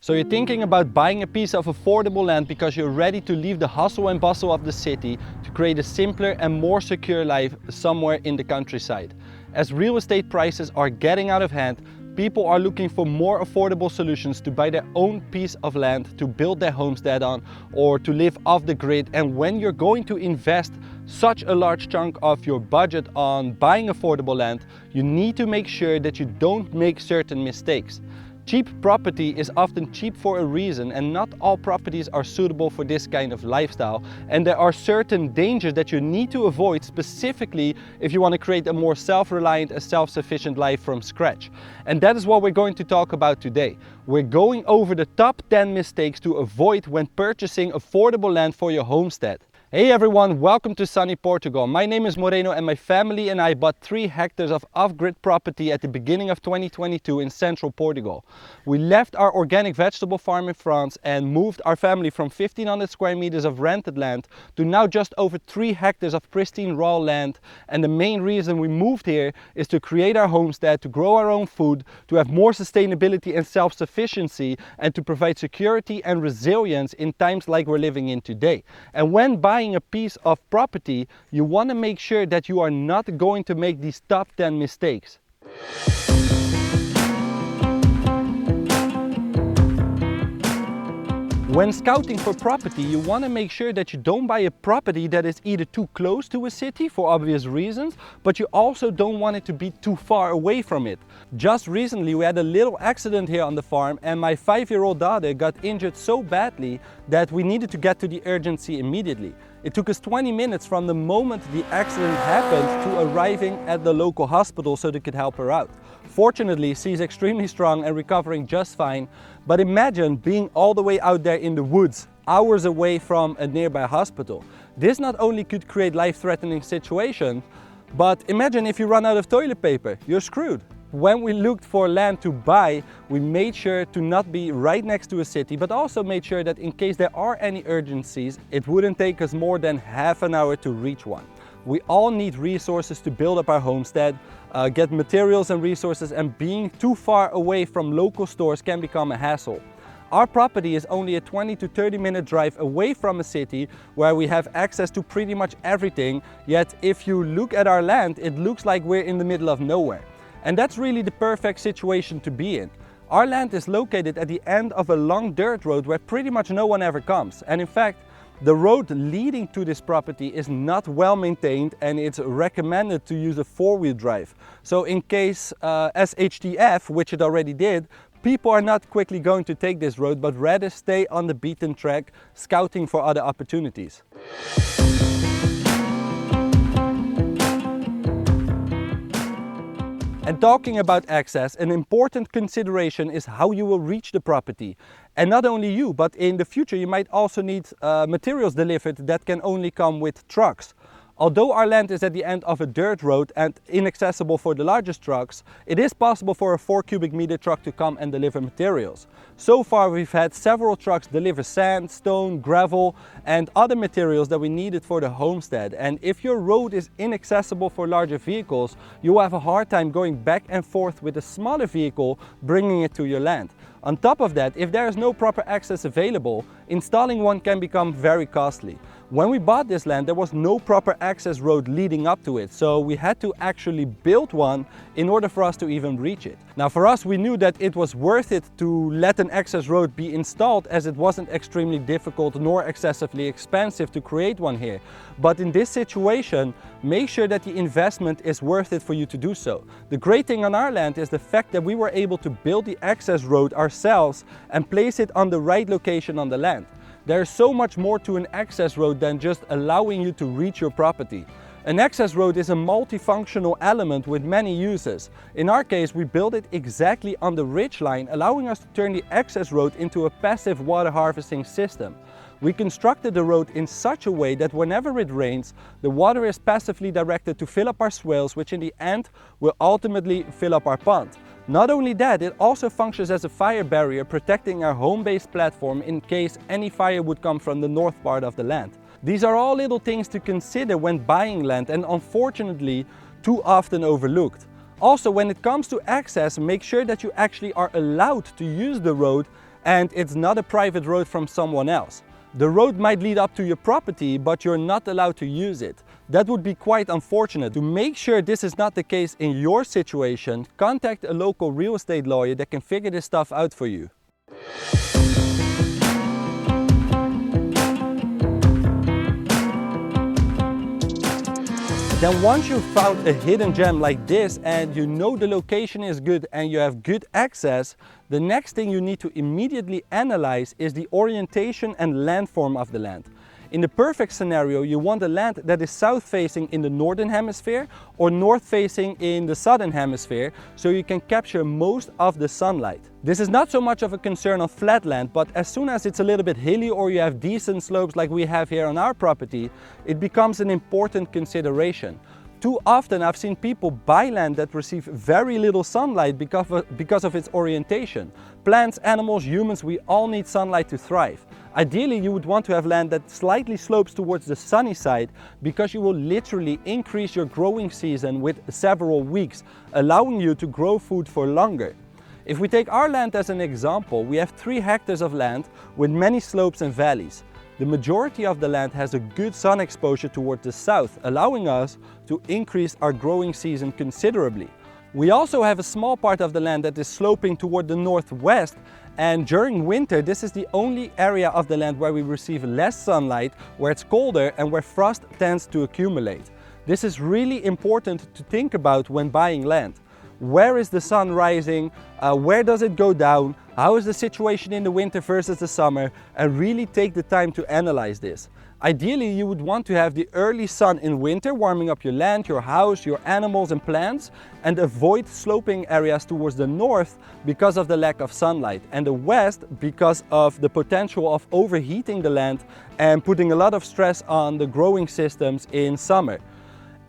So you're thinking about buying a piece of affordable land because you're ready to leave the hustle and bustle of the city to create a simpler and more secure life somewhere in the countryside. As real estate prices are getting out of hand, people are looking for more affordable solutions to buy their own piece of land to build their homestead on or to live off the grid. And when you're going to invest such a large chunk of your budget on buying affordable land, you need to make sure that you don't make certain mistakes. Cheap property is often cheap for a reason, and not all properties are suitable for this kind of lifestyle. And there are certain dangers that you need to avoid, specifically if you want to create a more self-reliant and self-sufficient life from scratch. And that is what we're going to talk about today. We're going over the top 10 mistakes to avoid when purchasing affordable land for your homestead. Hey everyone, welcome to sunny Portugal. My name is Moreno and my family and I bought 3 hectares of off-grid property at the beginning of 2022 in central Portugal. We left our organic vegetable farm in France and moved our family from 1,500 square meters of rented land to now just over 3 hectares of pristine raw land. And the main reason we moved here is to create our homestead, to grow our own food, to have more sustainability and self-sufficiency, and to provide security and resilience in times like we're living in today. And when buying a piece of property, you want to make sure that you are not going to make these top 10 mistakes. When scouting for property, you want to make sure that you don't buy a property that is either too close to a city for obvious reasons, but you also don't want it to be too far away from it. Just recently we had a little accident here on the farm and my 5-year-old daughter got injured so badly that we needed to get to the urgency immediately. It took us 20 minutes from the moment the accident happened to arriving at the local hospital so they could help her out. Fortunately, she's extremely strong and recovering just fine, but imagine being all the way out there in the woods, hours away from a nearby hospital. This not only could create life-threatening situations, but imagine if you run out of toilet paper, you're screwed. When we looked for land to buy, we made sure to not be right next to a city, but also made sure that in case there are any urgencies, it wouldn't take us more than half an hour to reach one. We all need resources to build up our homestead, get materials and resources, and being too far away from local stores can become a hassle. Our property is only a 20 to 30 minute drive away from a city where we have access to pretty much everything, yet if you look at our land, it looks like we're in the middle of nowhere. And that's really the perfect situation to be in. Our land is located at the end of a long dirt road where pretty much no one ever comes. And in fact, the road leading to this property is not well maintained and it's recommended to use a 4-wheel drive. So in case SHTF, which it already did, people are not quickly going to take this road, but rather stay on the beaten track, scouting for other opportunities. And talking about access, an important consideration is how you will reach the property. And not only you, but in the future you might also need materials delivered that can only come with trucks. Although our land is at the end of a dirt road and inaccessible for the largest trucks, it is possible for a 4 cubic meter truck to come and deliver materials. So far we've had several trucks deliver sand, stone, gravel and other materials that we needed for the homestead. And if your road is inaccessible for larger vehicles, you will have a hard time going back and forth with a smaller vehicle bringing it to your land. On top of that, if there is no proper access available, installing one can become very costly. When we bought this land, there was no proper access road leading up to it, so we had to actually build one in order for us to even reach it. Now for us, we knew that it was worth it to let an access road be installed as it wasn't extremely difficult nor excessively expensive to create one here. But in this situation, make sure that the investment is worth it for you to do so. The great thing on our land is the fact that we were able to build the access road ourselves and place it on the right location on the land. There is so much more to an access road than just allowing you to reach your property. An access road is a multifunctional element with many uses. In our case, we built it exactly on the ridge line, allowing us to turn the access road into a passive water harvesting system. We constructed the road in such a way that whenever it rains, the water is passively directed to fill up our swales, which in the end will ultimately fill up our pond. Not only that, it also functions as a fire barrier, protecting our home-based platform in case any fire would come from the north part of the land. These are all little things to consider when buying land and unfortunately too often overlooked. Also, when it comes to access, make sure that you actually are allowed to use the road and it's not a private road from someone else. The road might lead up to your property, but you're not allowed to use it. That would be quite unfortunate. To make sure this is not the case in your situation, contact a local real estate lawyer that can figure this stuff out for you. Then once you've found a hidden gem like this and you know the location is good and you have good access, the next thing you need to immediately analyze is the orientation and landform of the land. In the perfect scenario, you want a land that is south facing in the northern hemisphere or north facing in the southern hemisphere, so you can capture most of the sunlight. This is not so much of a concern on flat land, but as soon as it's a little bit hilly or you have decent slopes like we have here on our property, it becomes an important consideration. Too often I've seen people buy land that receive very little sunlight because of its orientation. Plants, animals, humans, we all need sunlight to thrive. Ideally, you would want to have land that slightly slopes towards the sunny side, because you will literally increase your growing season with several weeks, allowing you to grow food for longer. If we take our land as an example, we have 3 hectares of land with many slopes and valleys. The majority of the land has a good sun exposure towards the south, allowing us to increase our growing season considerably. We also have a small part of the land that is sloping toward the northwest, and during winter this is the only area of the land where we receive less sunlight, where it's colder and where frost tends to accumulate. This is really important to think about when buying land. Where is the sun rising? Where does it go down? How is the situation in the winter versus the summer? And really take the time to analyze this. Ideally, you would want to have the early sun in winter, warming up your land, your house, your animals and plants, and avoid sloping areas towards the north because of the lack of sunlight, and the west because of the potential of overheating the land and putting a lot of stress on the growing systems in summer.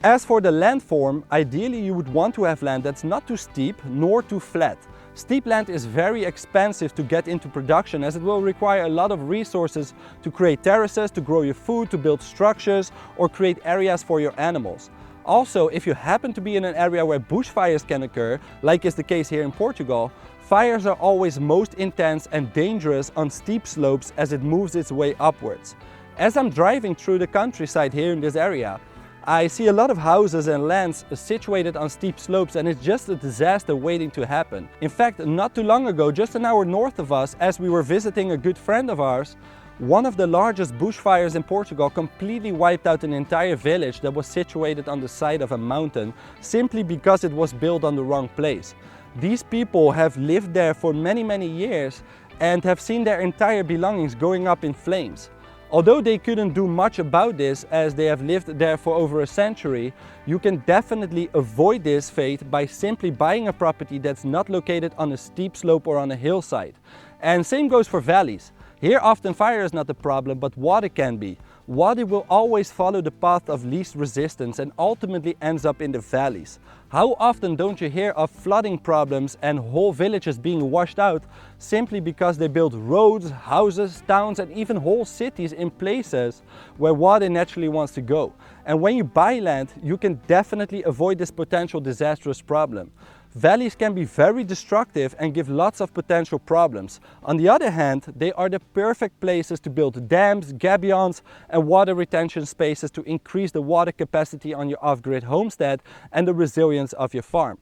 As for the landform, ideally you would want to have land that's not too steep nor too flat. Steep land is very expensive to get into production, as it will require a lot of resources to create terraces, to grow your food, to build structures, or create areas for your animals. Also, if you happen to be in an area where bushfires can occur, like is the case here in Portugal, fires are always most intense and dangerous on steep slopes as it moves its way upwards. As I'm driving through the countryside here in this area, I see a lot of houses and lands situated on steep slopes, and it's just a disaster waiting to happen. In fact, not too long ago, just an hour north of us, as we were visiting a good friend of ours, one of the largest bushfires in Portugal completely wiped out an entire village that was situated on the side of a mountain, simply because it was built on the wrong place. These people have lived there for many years and have seen their entire belongings going up in flames. Although they couldn't do much about this, as they have lived there for over a century, you can definitely avoid this fate by simply buying a property that's not located on a steep slope or on a hillside. And same goes for valleys. Here often fire is not the problem, but water can be. Water will always follow the path of least resistance and ultimately ends up in the valleys. How often don't you hear of flooding problems and whole villages being washed out simply because they built roads, houses, towns and even whole cities in places where water naturally wants to go? And when you buy land, you can definitely avoid this potential disastrous problem. Valleys can be very destructive and give lots of potential problems. On the other hand, they are the perfect places to build dams, gabions and water retention spaces to increase the water capacity on your off-grid homestead and the resilience of your farm.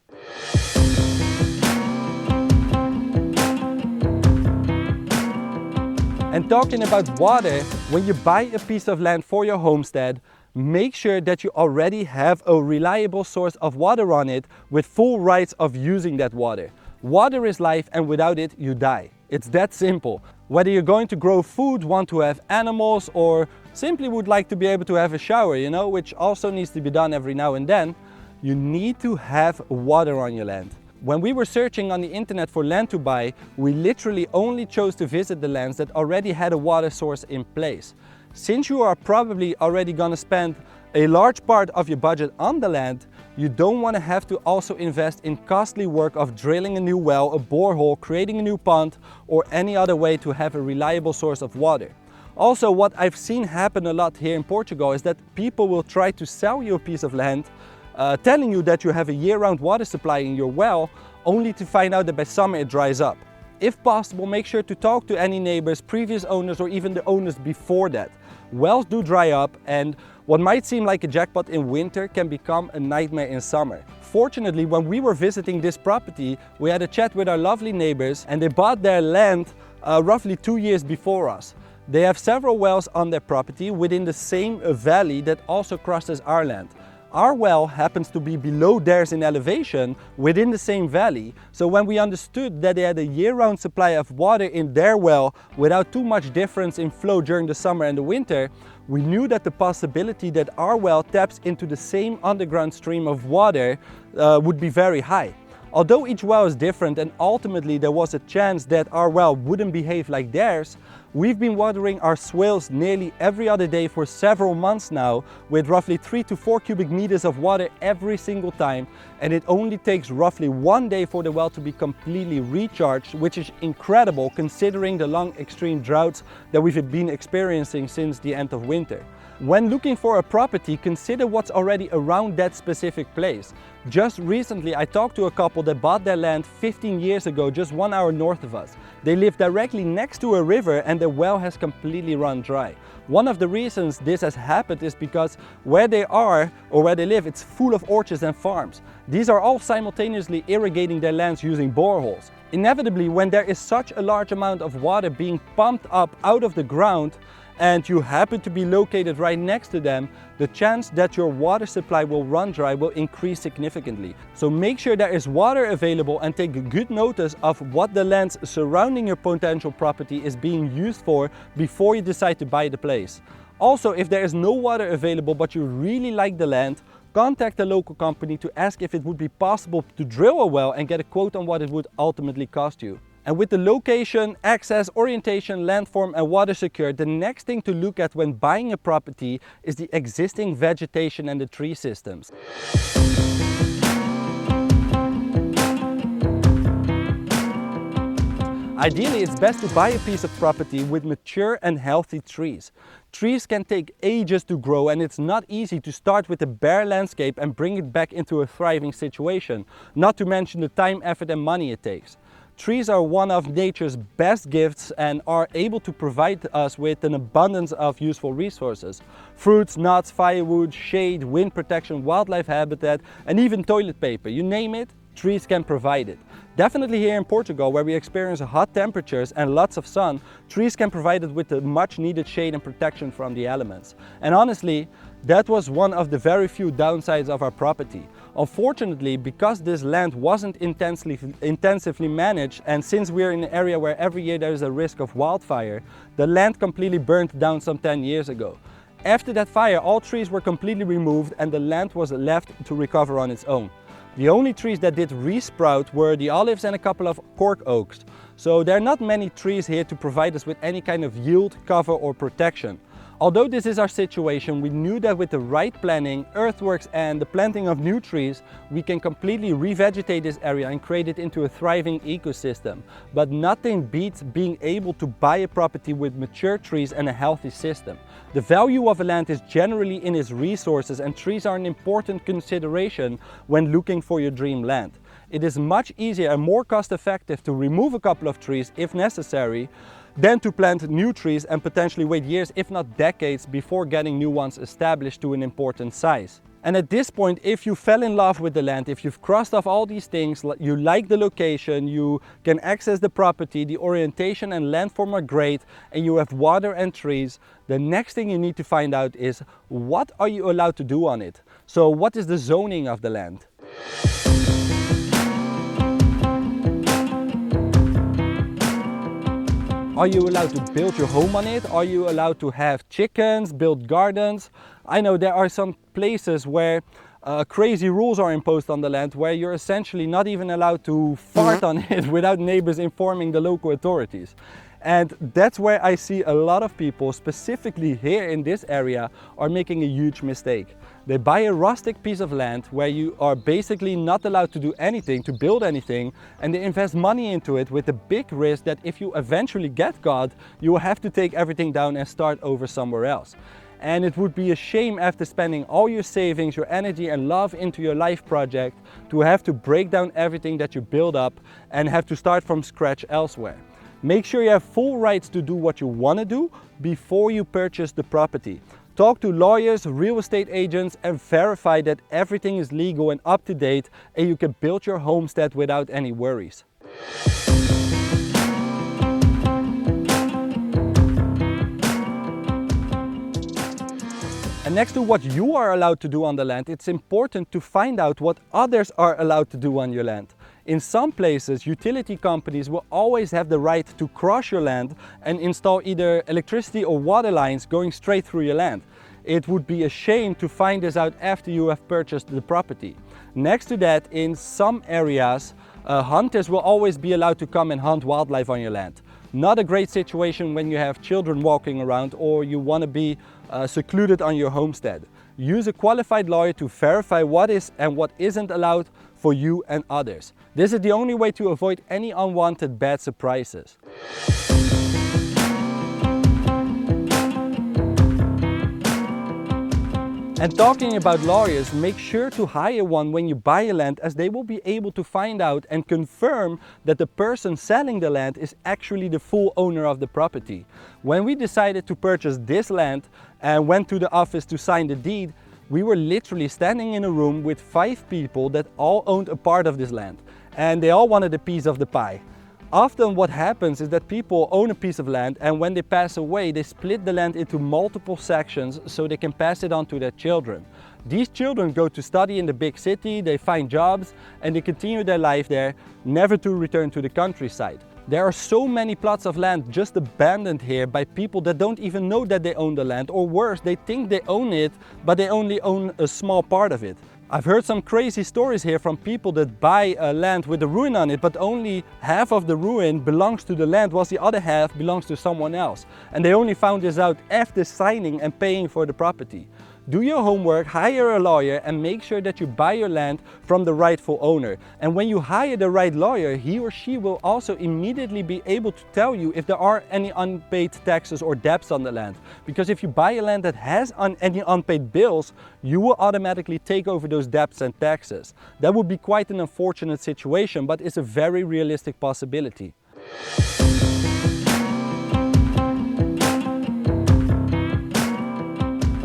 And talking about water, when you buy a piece of land for your homestead, make sure that you already have a reliable source of water on it with full rights of using that water. Water is life, and without it you die. It's that simple. Whether you're going to grow food, want to have animals, or simply would like to be able to have a shower, which also needs to be done every now and then, you need to have water on your land. When we were searching on the internet for land to buy, we literally only chose to visit the lands that already had a water source in place. Since you are probably already going to spend a large part of your budget on the land, you don't want to have to also invest in costly work of drilling a new well, a borehole, creating a new pond, or any other way to have a reliable source of water. Also, what I've seen happen a lot here in Portugal is that people will try to sell you a piece of land, telling you that you have a year-round water supply in your well, only to find out that by summer it dries up. If possible, make sure to talk to any neighbors, previous owners, or even the owners before that. Wells do dry up, and what might seem like a jackpot in winter can become a nightmare in summer. Fortunately, when we were visiting this property, we had a chat with our lovely neighbors, and they bought their land roughly 2 years before us. They have several wells on their property within the same valley that also crosses our land. Our well happens to be below theirs in elevation within the same valley, so when we understood that they had a year-round supply of water in their well without too much difference in flow during the summer and the winter, we knew that the possibility that our well taps into the same underground stream of water would be very high. Although each well is different and ultimately there was a chance that our well wouldn't behave like theirs, we've been watering our swales nearly every other day for several months now, with roughly 3 to 4 cubic meters of water every single time, and it only takes roughly 1 day for the well to be completely recharged, which is incredible considering the long extreme droughts that we've been experiencing since the end of winter. When looking for a property, consider what's already around that specific place. Just recently I talked to a couple that bought their land 15 years ago, just 1 hour north of us. They live directly next to a river and the well has completely run dry. One of the reasons this has happened is because where they are, or where they live, it's full of orchards and farms. These are all simultaneously irrigating their lands using boreholes. Inevitably, when there is such a large amount of water being pumped up out of the ground, and you happen to be located right next to them, the chance that your water supply will run dry will increase significantly. So make sure there is water available and take good notice of what the lands surrounding your potential property is being used for before you decide to buy the place. Also, if there is no water available but you really like the land, contact a local company to ask if it would be possible to drill a well and get a quote on what it would ultimately cost you. And with the location, access, orientation, landform and water secured, the next thing to look at when buying a property is the existing vegetation and the tree systems. Ideally, it's best to buy a piece of property with mature and healthy trees. Trees can take ages to grow, and it's not easy to start with a bare landscape and bring it back into a thriving situation, not to mention the time, effort and money it takes. Trees are one of nature's best gifts and are able to provide us with an abundance of useful resources. Fruits, nuts, firewood, shade, wind protection, wildlife habitat, and even toilet paper. You name it, trees can provide it. Definitely here in Portugal, where we experience hot temperatures and lots of sun, trees can provide us with the much needed shade and protection from the elements. And honestly, that was one of the very few downsides of our property. Unfortunately, because this land wasn't intensively managed, and since we're in an area where every year there is a risk of wildfire, the land completely burned down some 10 years ago. After that fire, all trees were completely removed and the land was left to recover on its own. The only trees that did resprout were the olives and a couple of cork oaks. So there are not many trees here to provide us with any kind of yield, cover or protection. Although this is our situation, we knew that with the right planning, earthworks and the planting of new trees, we can completely revegetate this area and create it into a thriving ecosystem. But nothing beats being able to buy a property with mature trees and a healthy system. The value of a land is generally in its resources, and trees are an important consideration when looking for your dream land. It is much easier and more cost effective to remove a couple of trees if necessary than to plant new trees and potentially wait years, if not decades, before getting new ones established to an important size. And at this point, if you fell in love with the land, if you've crossed off all these things, you like the location, you can access the property, the orientation and landform are great, and you have water and trees, the next thing you need to find out is, what are you allowed to do on it? So what is the zoning of the land? Are you allowed to build your home on it? Are you allowed to have chickens, build gardens? I know there are some places where crazy rules are imposed on the land, where you're essentially not even allowed to fart on it without neighbors informing the local authorities. And that's where I see a lot of people, specifically here in this area, are making a huge mistake. They buy a rustic piece of land where you are basically not allowed to do anything, to build anything, and they invest money into it with the big risk that if you eventually get caught, you will have to take everything down and start over somewhere else. And it would be a shame, after spending all your savings, your energy and love into your life project, to have to break down everything that you build up and have to start from scratch elsewhere. Make sure you have full rights to do what you want to do before you purchase the property. Talk to lawyers, real estate agents, and verify that everything is legal and up to date, and you can build your homestead without any worries. And next to what you are allowed to do on the land, it's important to find out what others are allowed to do on your land. In some places, utility companies will always have the right to cross your land and install either electricity or water lines going straight through your land. It would be a shame to find this out after you have purchased the property. Next to that, in some areas, hunters will always be allowed to come and hunt wildlife on your land. Not a great situation when you have children walking around or you want to be secluded on your homestead. Use a qualified lawyer to verify what is and what isn't allowed for you and others. This is the only way to avoid any unwanted bad surprises. And talking about lawyers, make sure to hire one when you buy a land, as they will be able to find out and confirm that the person selling the land is actually the full owner of the property. When we decided to purchase this land and went to the office to sign the deed, we were literally standing in a room with 5 people that all owned a part of this land, and they all wanted a piece of the pie. Often what happens is that people own a piece of land, and when they pass away, they split the land into multiple sections so they can pass it on to their children. These children go to study in the big city, they find jobs, and they continue their life there, never to return to the countryside. There are so many plots of land just abandoned here by people that don't even know that they own the land, or worse, they think they own it, but they only own a small part of it. I've heard some crazy stories here from people that buy land with a ruin on it, but only half of the ruin belongs to the land, whilst the other half belongs to someone else. And they only found this out after signing and paying for the property. Do your homework, hire a lawyer, and make sure that you buy your land from the rightful owner. And when you hire the right lawyer, he or she will also immediately be able to tell you if there are any unpaid taxes or debts on the land. Because if you buy a land that has any unpaid bills, you will automatically take over those debts and taxes. That would be quite an unfortunate situation, but it's a very realistic possibility.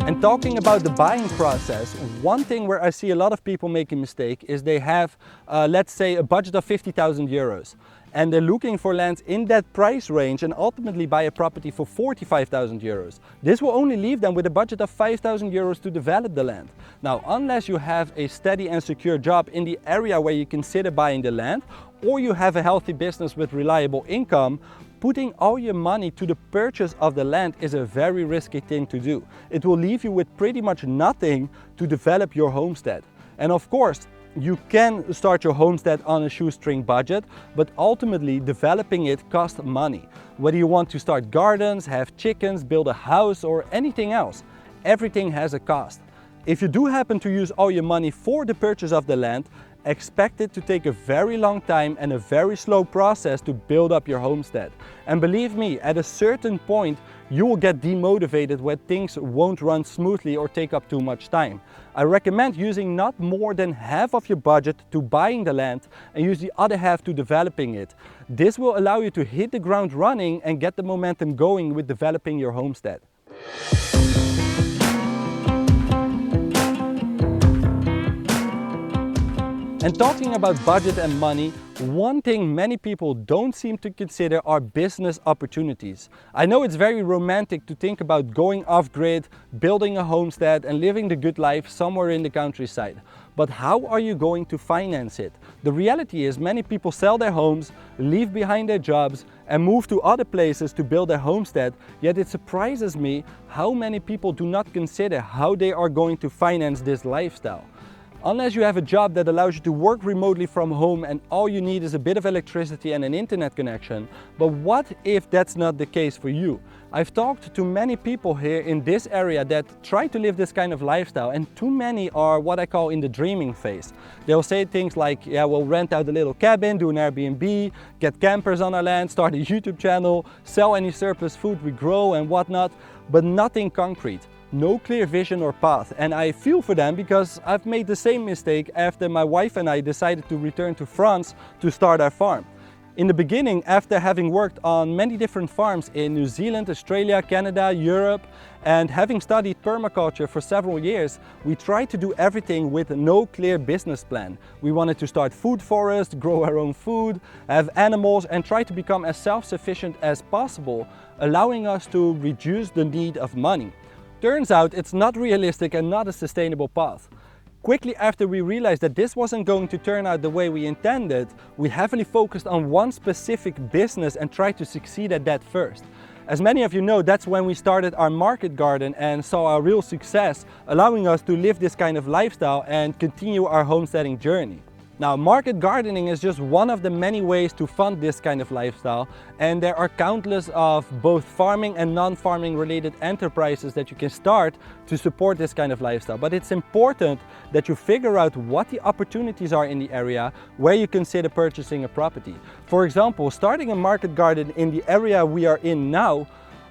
And talking about the buying process, one thing where I see a lot of people make a mistake is they have, let's say, a budget of 50,000 euros. And they're looking for lands in that price range and ultimately buy a property for 45,000 euros. This will only leave them with a budget of 5,000 euros to develop the land. Now, unless you have a steady and secure job in the area where you consider buying the land, or you have a healthy business with reliable income, putting all your money to the purchase of the land is a very risky thing to do. It will leave you with pretty much nothing to develop your homestead. And of course, you can start your homestead on a shoestring budget, but ultimately developing it costs money. Whether you want to start gardens, have chickens, build a house, or anything else, everything has a cost. If you do happen to use all your money for the purchase of the land, expect it to take a very long time and a very slow process to build up your homestead. And believe me, at a certain point, you will get demotivated when things won't run smoothly or take up too much time. I recommend using not more than half of your budget to buying the land and use the other half to developing it. This will allow you to hit the ground running and get the momentum going with developing your homestead. And talking about budget and money, one thing many people don't seem to consider are business opportunities. I know it's very romantic to think about going off-grid, building a homestead and living the good life somewhere in the countryside. But how are you going to finance it? The reality is many people sell their homes, leave behind their jobs and move to other places to build their homestead, yet it surprises me how many people do not consider how they are going to finance this lifestyle. Unless you have a job that allows you to work remotely from home and all you need is a bit of electricity and an internet connection. But what if that's not the case for you? I've talked to many people here in this area that try to live this kind of lifestyle, and too many are what I call in the dreaming phase. They'll say things like, yeah, we'll rent out a little cabin, do an Airbnb, get campers on our land, start a YouTube channel, sell any surplus food we grow and whatnot, but nothing concrete. no clear vision or path. And I feel for them because I've made the same mistake after my wife and I decided to return to France to start our farm. In the beginning, after having worked on many different farms in New Zealand, Australia, Canada, Europe, and having studied permaculture for several years, we tried to do everything with no clear business plan. We wanted to start food forests, grow our own food, have animals, and try to become as self-sufficient as possible, allowing us to reduce the need of money. Turns out it's not realistic and not a sustainable path. Quickly after we realized that this wasn't going to turn out the way we intended, we heavily focused on one specific business and tried to succeed at that first. As many of you know, that's when we started our market garden and saw our real success, allowing us to live this kind of lifestyle and continue our homesteading journey. Now, market gardening is just one of the many ways to fund this kind of lifestyle, and there are countless of both farming and non-farming related enterprises that you can start to support this kind of lifestyle. But it's important that you figure out what the opportunities are in the area where you consider purchasing a property. For example, starting a market garden in the area we are in now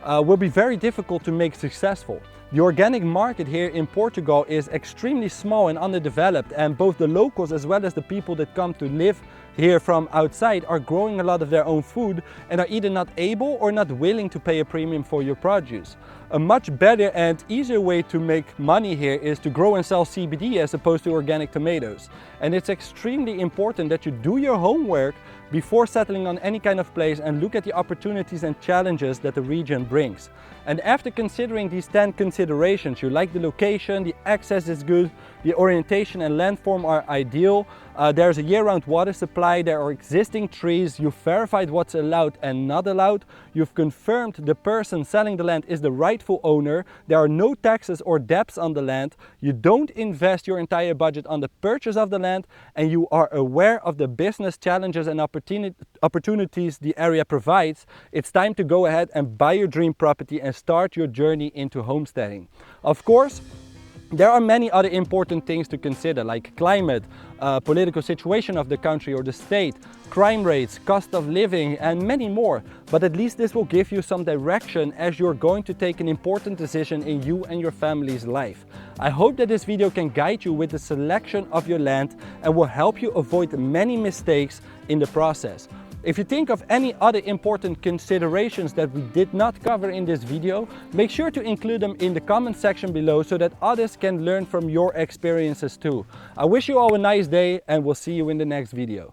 will be very difficult to make successful. The organic market here in Portugal is extremely small and underdeveloped, and both the locals as well as the people that come to live here from outside are growing a lot of their own food and are either not able or not willing to pay a premium for your produce. A much better and easier way to make money here is to grow and sell CBD as opposed to organic tomatoes. And it's extremely important that you do your homework before settling on any kind of place and look at the opportunities and challenges that the region brings. And after considering these 10 considerations, you like the location, the access is good, the orientation and landform are ideal, there's a year-round water supply, there are existing trees, you've verified what's allowed and not allowed, you've confirmed the person selling the land is the rightful owner, there are no taxes or debts on the land, you don't invest your entire budget on the purchase of the land, and you are aware of the business challenges and opportunities the area provides, it's time to go ahead and buy your dream property and start your journey into homesteading. Of course, there are many other important things to consider, like climate, political situation of the country or the state, crime rates, cost of living, and many more. But at least this will give you some direction as you're going to take an important decision in you and your family's life. I hope that this video can guide you with the selection of your land and will help you avoid many mistakes in the process. If you think of any other important considerations that we did not cover in this video, make sure to include them in the comment section below so that others can learn from your experiences too. I wish you all a nice day and we'll see you in the next video.